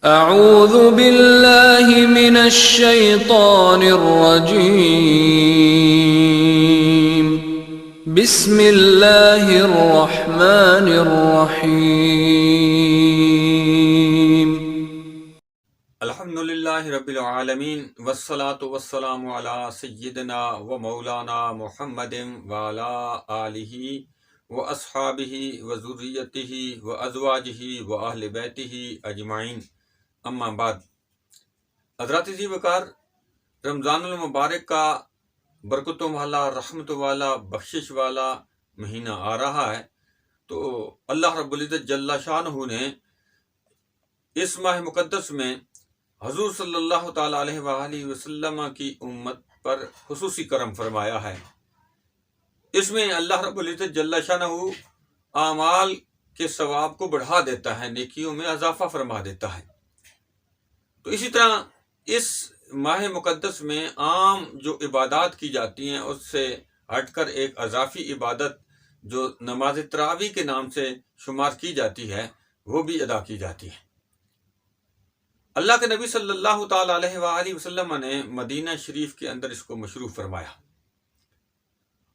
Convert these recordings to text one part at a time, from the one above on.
اعوذ باللہ من الشیطان الرجیم بسم اللہ الرحمن الرحیم الحمدللہ رب العالمین والصلاة والسلام علی سیدنا و مولانا محمد وعلی آلہ و اصحابہ و ذریتہ و ازواجہ و اہل بیتہ اجمعین، اما بعد۔ حضرات ذی وقار، رمضان المبارک کا برکتوں والا، رحمت والا، بخشش والا مہینہ آ رہا ہے، تو اللہ رب العزت جل شانہ نے اس ماہ مقدس میں حضور صلی اللہ تعالیٰ علیہ وآلہ وسلم کی امت پر خصوصی کرم فرمایا ہے۔ اس میں اللہ رب العزت جل شانہ اعمال کے ثواب کو بڑھا دیتا ہے، نیکیوں میں اضافہ فرما دیتا ہے۔ تو اسی طرح اس ماہ مقدس میں عام جو عبادات کی جاتی ہیں اس سے ہٹ کر ایک اضافی عبادت جو نماز تراویح کے نام سے شمار کی جاتی ہے وہ بھی ادا کی جاتی ہے۔ اللہ کے نبی صلی اللہ تعالیٰ علیہ وآلہ وسلم نے مدینہ شریف کے اندر اس کو مشروع فرمایا۔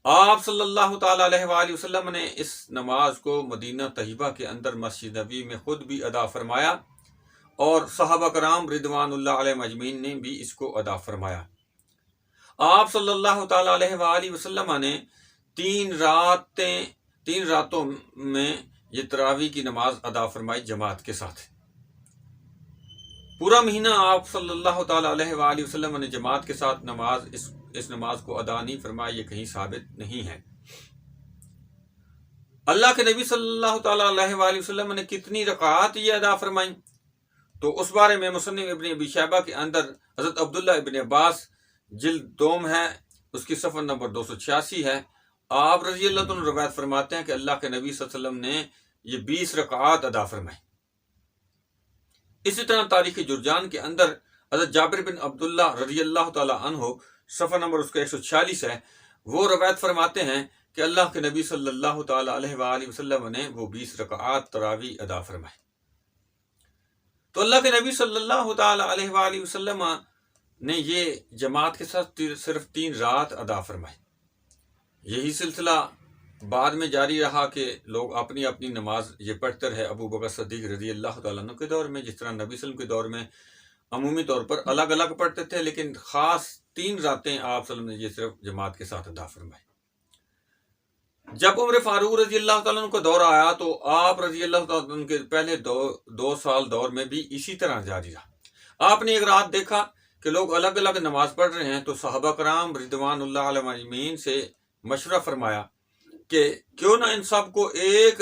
آپ صلی اللہ تعالیٰ علیہ وآلہ وسلم نے اس نماز کو مدینہ طیبہ کے اندر مسجد نبی میں خود بھی ادا فرمایا، اور صحابہ کرام رضوان اللہ علیہ اجمعین نے بھی اس کو ادا فرمایا۔ آپ صلی اللہ تعالیٰ علیہ وآلہ وسلم نے تین راتوں میں یہ تراویح کی نماز ادا فرمائی جماعت کے ساتھ۔ پورا مہینہ آپ صلی اللہ تعالیٰ علیہ وآلہ وسلم نے جماعت کے ساتھ اس نماز کو ادا نہیں فرمائی، یہ کہیں ثابت نہیں ہے۔ اللہ کے نبی صلی اللہ تعالیٰ علیہ وآلہ وسلم نے کتنی رکعات یہ ادا فرمائیں، تو اس بارے میں مصنف ابن ابی شیبہ کے اندر حضرت عبداللہ ابن عباس جلد 2 ہے، اس کی صفحہ نمبر 286 ہے۔ آپ رضی اللہ عنہ روایت فرماتے ہیں کہ اللہ کے نبی صلی اللہ علیہ وسلم نے یہ 20 رکعات ادا فرمائی۔ اسی طرح تاریخ جرجان کے اندر حضرت جابر بن عبداللہ رضی اللہ تعالی عنہ، صفحہ نمبر اس کا 146 ہے، وہ روایت فرماتے ہیں کہ اللہ کے نبی صلی اللہ تعالی علیہ وآلہ وسلم نے وہ 20 رکعات تراویح ادا فرمائی۔ تو اللہ کے نبی صلی اللہ تعالی علیہ وآلہ وسلم نے یہ جماعت کے ساتھ صرف 3 رات ادا فرمائی۔ یہی سلسلہ بعد میں جاری رہا کہ لوگ اپنی اپنی نماز یہ پڑھتے رہے۔ ابو بکر صدیق رضی اللہ تعالیٰ عنہ کے دور میں جس طرح نبی صلی اللہ علیہ وسلم کے دور میں عمومی طور پر الگ الگ پڑھتے تھے، لیکن خاص 3 راتیں آپ صلی اللہ علیہ وسلم نے یہ صرف جماعت کے ساتھ ادا فرمائی۔ جب عمر فاروق رضی اللہ تعالیٰ عنہ کا دور آیا تو آپ رضی اللہ تعالیٰ عنہ کے پہلے 2 سال دور میں بھی اسی طرح جاری رہا۔ آپ نے ایک رات دیکھا کہ لوگ الگ الگ نماز پڑھ رہے ہیں، تو صحابہ کرام رضوان اللہ علیہ اجمعین سے مشورہ فرمایا کہ کیوں نہ ان سب کو ایک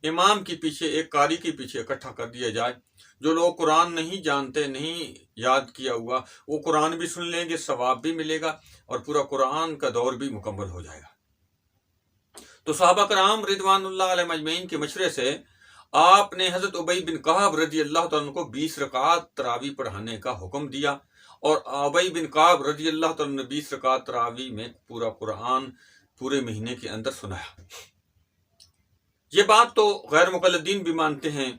امام کے پیچھے، ایک قاری کے پیچھے اکٹھا کر دیا جائے۔ جو لوگ قرآن نہیں جانتے، نہیں یاد کیا ہوا، وہ قرآن بھی سن لیں گے، ثواب بھی ملے گا، اور پورا قرآن کا دور بھی مکمل ہو جائے گا۔ تو صحابہ کرام رضوان اللہ علیہ اجمعین کے مشورے سے آپ نے حضرت ابی بن کعب رضی اللہ تعالیٰ عنہ کو 20 رکعات تراویح پڑھانے کا حکم دیا، اور ابی بن کعب رضی اللہ تعالیٰ عنہ نے 20 رکعات تراویح میں پورا قرآن پورے مہینے کے اندر سنایا۔ یہ بات تو غیر مقلدین بھی مانتے ہیں،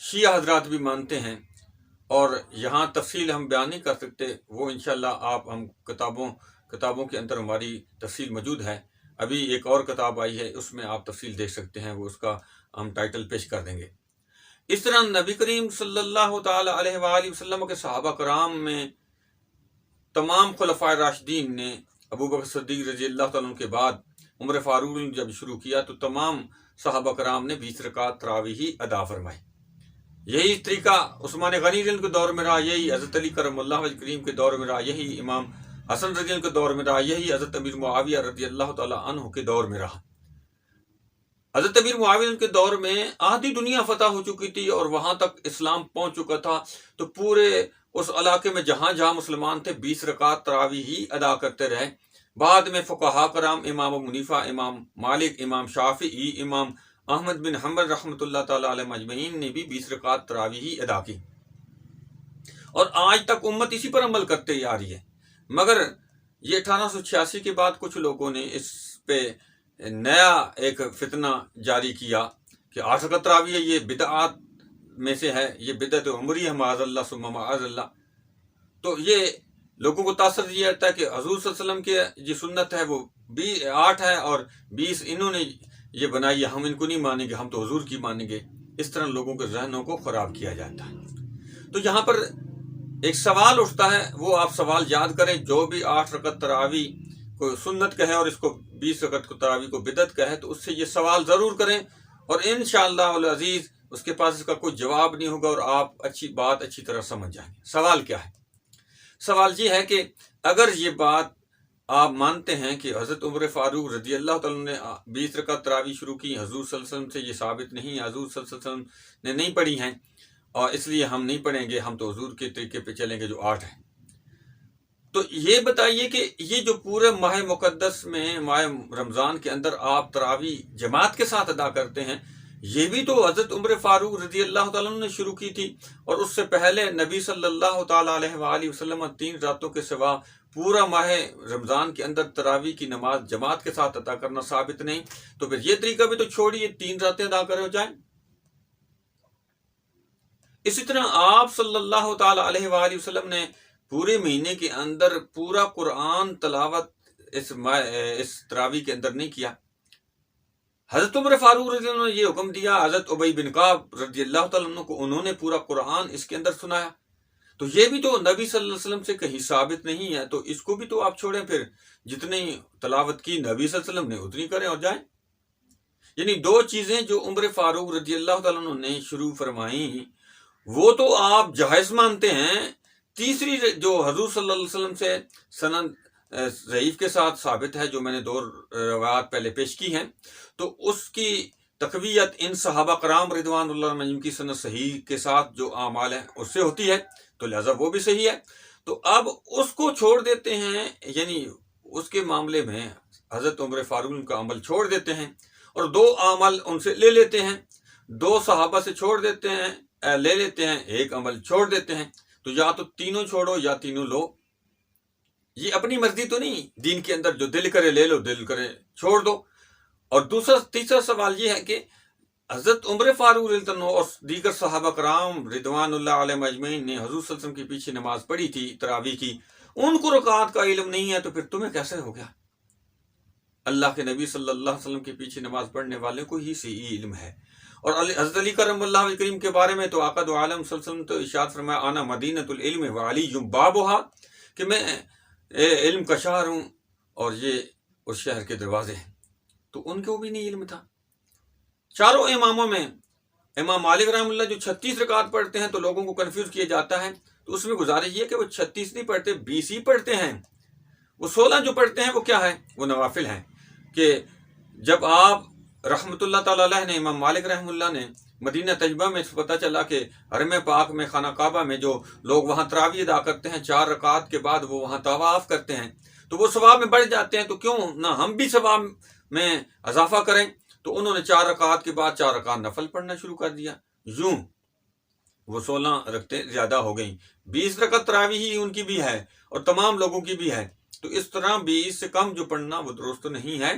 شیعہ حضرات بھی مانتے ہیں، اور یہاں تفصیل ہم بیان نہیں کر سکتے، وہ انشاءاللہ ہم کتابوں کے اندر ہماری تفصیل موجود ہے۔ ابھی ایک اور کتاب آئی ہے، اس میں آپ تفصیل دیکھ سکتے ہیں، وہ اس کا ہم ٹائٹل پیش کر دیں گے۔ اس طرح نبی کریم صلی اللہ تعالی علیہ وآلہ وسلم کے صحابہ کرام میں تمام خلفائے راشدین نے، ابو بکر صدیق رضی اللہ تعالیٰ عنہ کے بعد عمر فاروق نے جب شروع کیا تو تمام صحابہ کرام نے 20 رکعات تراویح ہی ادا فرمائی۔ یہی طریقہ عثمان غنی رضی اللہ کے دور میں رہا، یہی حضرت علی کرم اللہ وجہ کریم کے دور میں رہا، یہی امام حسن رضی اللہ کے دور میں رہا، یہی حضرت امیر معاویہ رضی اللہ تعالیٰ عنہ کے دور میں رہا۔ حضرت امیر معاویہ کے دور میں آدھی دنیا فتح ہو چکی تھی اور وہاں تک اسلام پہنچ چکا تھا، تو پورے اس علاقے میں جہاں جہاں مسلمان تھے 20 رکعات تراویح ہی ادا کرتے رہے۔ بعد میں فقہا کرام، امام ابو حنیفہ، امام مالک، امام شافعی، امام احمد بن حنبل رحمۃ اللہ تعالیٰ علیہ اجمعین نے بھی 20 رکعات تراویح ہی ادا کی، اور آج تک امت اسی پر عمل کرتے ہی آ رہی ہے۔ مگر یہ 1886 کے بعد کچھ لوگوں نے اس پہ نیا ایک فتنہ جاری کیا کہ 8 رکعت تراویح ہے، یہ بدعات میں سے ہے، یہ بدعت عمری ہے، معاذ اللہ ثم معاذ اللہ۔ تو یہ لوگوں کو تاثر یہ رہتا ہے کہ حضور صلی اللہ علیہ وسلم کی جو سنت ہے وہ 8 ہے اور 20 انہوں نے یہ بنائی ہے، ہم ان کو نہیں مانیں گے، ہم تو حضور کی مانیں گے۔ اس طرح لوگوں کے ذہنوں کو خراب کیا جاتا ہے۔ تو یہاں پر ایک سوال اٹھتا ہے، وہ آپ سوال یاد کریں، جو بھی 8 رکعت تراوی کو سنت کہے اور اس کو 20 رکعت کو تراوی کو بدعت کہے، تو اس سے یہ سوال ضرور کریں، اور انشاءاللہ العزیز اس کے پاس اس کا کوئی جواب نہیں ہوگا اور آپ اچھی طرح سمجھ جائیں گے۔ سوال کیا ہے؟ سوال یہ ہے کہ اگر یہ بات آپ مانتے ہیں کہ حضرت عمر فاروق رضی اللہ تعالیٰ نے 20 رکعت تراوی شروع کی، حضور صلی اللہ علیہ وسلم سے یہ ثابت نہیں ہے، حضور صلی اللہ علیہ وسلم نے نہیں پڑھی ہیں، اور اس لیے ہم نہیں پڑھیں گے، ہم تو حضور کے طریقے پہ چلیں گے جو 8 ہیں۔ تو یہ بتائیے کہ یہ جو پورے ماہ مقدس میں، ماہ رمضان کے اندر آپ تراوی جماعت کے ساتھ ادا کرتے ہیں، یہ بھی تو حضرت عمر فاروق رضی اللہ تعالیٰ عنہ نے شروع کی تھی، اور اس سے پہلے نبی صلی اللہ تعالیٰ علیہ وآلہ وسلم 3 راتوں کے سوا پورا ماہ رمضان کے اندر تراوی کی نماز جماعت کے ساتھ ادا کرنا ثابت نہیں۔ تو پھر یہ طریقہ بھی تو چھوڑیے، 3 راتیں ادا کرے ہو جائیں۔ اسی طرح آپ صلی اللہ تعالیٰ علیہ وآلہ وسلم نے پورے مہینے کے اندر پورا قرآن تلاوت اس تراوی کے اندر نہیں کیا۔ حضرت عمر فاروق رضی اللہ عنہ نے یہ حکم دیا، حضرت ابی بن کعب رضی اللہ تعالیٰ عنہ کو انہوں نے پورا قرآن اس کے اندر سنایا۔ تو یہ بھی تو نبی صلی اللہ علیہ وسلم سے کہیں ثابت نہیں ہے، تو اس کو بھی تو آپ چھوڑیں، پھر جتنی تلاوت کی نبی صلی اللہ علیہ وسلم نے اتنی کریں اور جائیں۔ یعنی 2 چیزیں جو عمر فاروق رضی اللہ تعالیٰ عنہ نے شروع فرمائیں وہ تو آپ جائز مانتے ہیں، تیسری جو حضور صلی اللہ علیہ وسلم سے سند ضعیف کے ساتھ ثابت ہے، جو میں نے 2 روایات پہلے پیش کی ہیں، تو اس کی تقویت ان صحابہ کرام رضوان اللہ علیہم کی سند صحیح کے ساتھ جو اعمال ہیں اس سے ہوتی ہے، تو لہذا وہ بھی صحیح ہے۔ تو اب اس کو چھوڑ دیتے ہیں، یعنی اس کے معاملے میں حضرت عمر فاروق کا عمل چھوڑ دیتے ہیں، اور 2 عمل ان سے لے لیتے ہیں، 2 صحابہ سے چھوڑ دیتے ہیں، لے لیتے ہیں، 1 عمل چھوڑ دیتے ہیں۔ تو یا تو تینوں چھوڑو یا تینوں لو، یہ اپنی مرضی تو نہیں، دین کے اندر جو دل کرے لے لو، دل کرے چھوڑ دو۔ اور تیسرا سوال یہ ہے کہ حضرت عمر فاروق رضی اللہ عنہ اور دیگر صحابہ کرام رضوان اللہ علیہم اجمعین نے حضور صلی اللہ علیہ وسلم کے پیچھے نماز پڑھی تھی تراویح کی، ان کو رکعات کا علم نہیں ہے، تو پھر تمہیں کیسے ہو گیا؟ اللہ کے نبی صلی اللہ علیہ وسلم کے پیچھے نماز پڑھنے والے کو ہی صحیح علم ہے۔ اور حضرت علی کرم اللہ کریم کے بارے میں تو آقا دو عالم صلی اللہ علیہ وسلم تو ارشاد فرمایا، انا مدینۃ العلم وعلی بابھا، کہ میں علم کا شہر ہوں اور یہ اس شہر کے دروازے ہیں۔ تو ان کو بھی نہیں علم تھا۔ 4 اماموں میں امام مالک رحمہ اللہ جو 36 رکعت پڑھتے ہیں تو لوگوں کو کنفیوز کیا جاتا ہے، تو اس میں گزارش یہ کہ وہ 36 نہیں پڑھتے، 20 ہی پڑھتے ہیں۔ وہ 16 جو پڑھتے ہیں وہ کیا ہے؟ وہ نوافل ہیں۔ کہ جب آپ رحمۃ اللہ تعالیٰ علیہ نے، امام مالک رحمہ اللہ نے مدینہ طیبہ میں پتہ چلا کہ حرم پاک میں، خانہ کعبہ میں جو لوگ وہاں تراویح ادا کرتے ہیں 4 رکعت کے بعد وہ وہاں طواف کرتے ہیں، تو وہ ثواب میں بڑھ جاتے ہیں، تو کیوں نہ ہم بھی ثواب میں اضافہ کریں؟ تو انہوں نے 4 رکعت کے بعد 4 رکعت نفل پڑھنا شروع کر دیا، یوں وہ 16 رکعتیں زیادہ ہو گئیں۔ 20 رکعت تراویح ہی ان کی بھی ہے اور تمام لوگوں کی بھی ہے، تو اس طرح 20 سے کم جو پڑھنا وہ درست نہیں ہے۔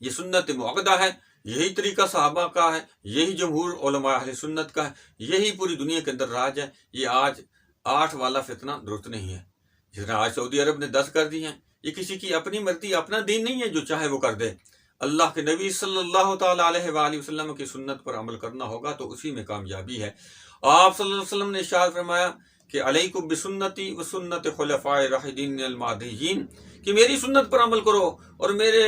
یہ سنت مؤکدہ ہے، یہی طریقہ صحابہ کا ہے، یہی جمہور علماء اہل سنت کا ہے، یہی پوری دنیا کے اندر راج ہے۔ یہ آج 8 والا فتنہ درست نہیں ہے، جس طرح آج سعودی عرب نے 10 کر دی ہیں۔ یہ کسی کی اپنی مرضی، اپنا دین نہیں ہے، جو چاہے وہ کر دے۔ اللہ کے نبی صلی اللہ تعالیٰ علیہ وآلہ وسلم کی سنت پر عمل کرنا ہوگا تو اسی میں کامیابی ہے۔ آپ صلی اللہ علیہ وسلم نے ارشاد فرمایا کہ علیکم بسنتی و سنت خلفاء راشدین المہدیین، کہ میری سنت پر عمل کرو اور میرے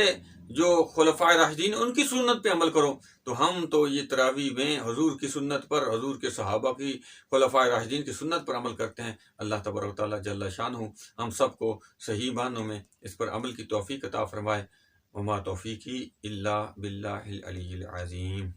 جو خلفاء راشدین ان کی سنت پہ عمل کرو۔ تو ہم تو یہ تراویح میں حضور کی سنت پر، حضور کے صحابہ کی، خلفاء راشدین کی سنت پر عمل کرتے ہیں۔ اللہ تبارک و تعالیٰ جل شانہ ہم سب کو صحیح معنوں میں اس پر عمل کی توفیق عطا فرمائے۔ وما توفیقی الا باللہ العلی العظیم۔